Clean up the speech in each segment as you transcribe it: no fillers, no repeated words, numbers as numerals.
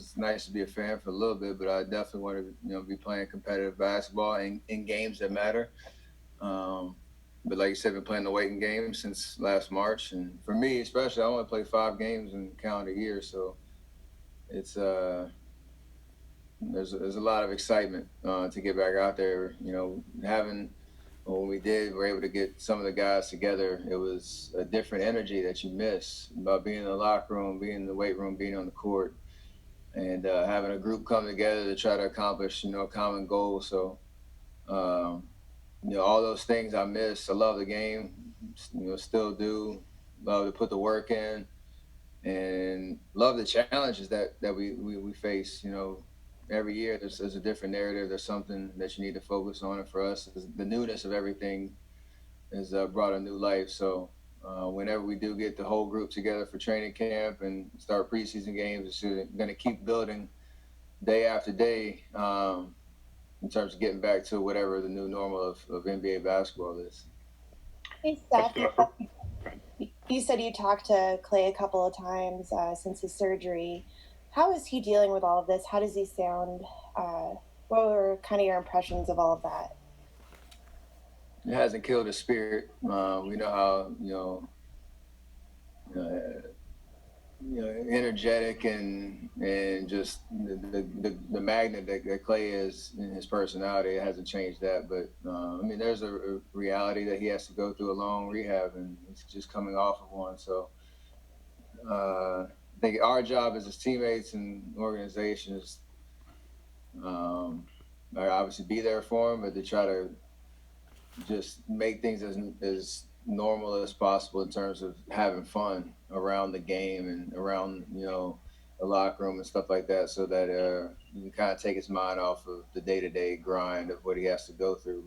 was nice to be a fan for a little bit, but I definitely want to, be playing competitive basketball in games that matter. Um, but like you said, been playing the waiting game since last March, and for me especially, I only play 5 games in a calendar year, so it's there's a lot of excitement to get back out there. Having when we did, we were able to get some of the guys together. It was a different energy that you miss about being in the locker room, being in the weight room, being on the court, and having a group come together to try to accomplish, a common goal. So, all those things I miss. I love the game, still do. Love to put the work in, and love the challenges that we face. Every year there's a different narrative. There's something that you need to focus on, and for us, the newness of everything has brought a new life. So whenever we do get the whole group together for training camp and start preseason games, it's going to keep building day after day in terms of getting back to whatever the new normal of NBA basketball is. Hey, Steph, you said you talked to Klay a couple of times since his surgery. How is he dealing with all of this? How does he sound? What were kind of your impressions of all of that? It hasn't killed his spirit. We know how energetic and just the magnet that Klay is in his personality. It hasn't changed that, but there's a reality that he has to go through a long rehab, and he's just coming off of one. So I think our job as his teammates and organization is obviously be there for him, but to try to just make things as normal as possible in terms of having fun around the game and around the locker room and stuff like that, so that you can kind of take his mind off of the day-to-day grind of what he has to go through.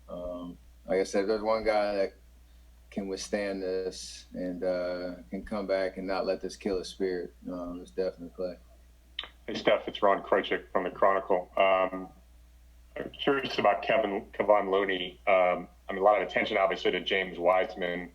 But like I said, if there's one guy that can withstand this and can come back and not let this kill his spirit, it's definitely Klay. Hey Steph, it's Ron Krojcik from the Chronicle. I'm curious about Kevon Looney. A lot of attention, obviously, to James Wiseman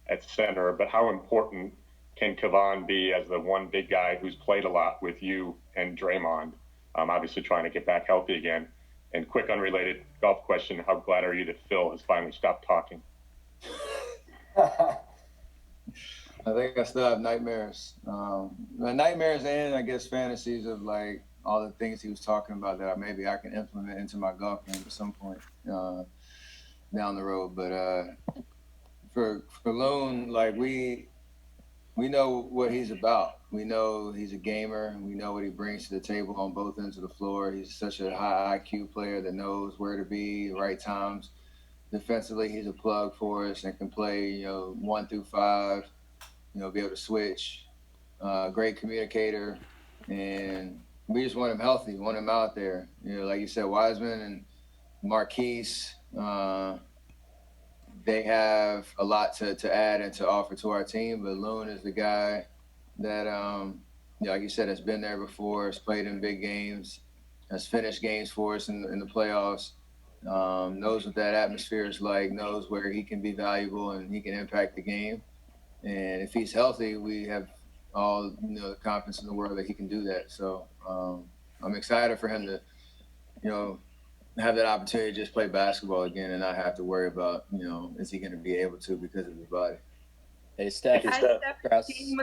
at center, but how important can Kevon be as the one big guy who's played a lot with you and Draymond, obviously trying to get back healthy again? And quick, unrelated golf question, how glad are you that Phil has finally stopped talking? I think I still have nightmares. Nightmares and, I guess, fantasies of, like, all the things he was talking about that maybe I can implement into my golf game at some point down the road. But for Loon, like, we know what he's about. We know he's a gamer. We know what he brings to the table on both ends of the floor. He's such a high IQ player that knows where to be, right times. Defensively, he's a plug for us and can play, 1 through 5, be able to switch. Great communicator, and we just want him healthy. We want him out there. Like you said, Wiseman and Marquise, they have a lot to add and to offer to our team. But Loon is the guy that, like you said, has been there before, has played in big games, has finished games for us in the playoffs, knows what that atmosphere is like, knows where he can be valuable and he can impact the game. And if he's healthy, we have all the confidence in the world that he can do that. So I'm excited for him to, have that opportunity to just play basketball again and not have to worry about, is he going to be able to because of his body. Hey, Steph. As Steph came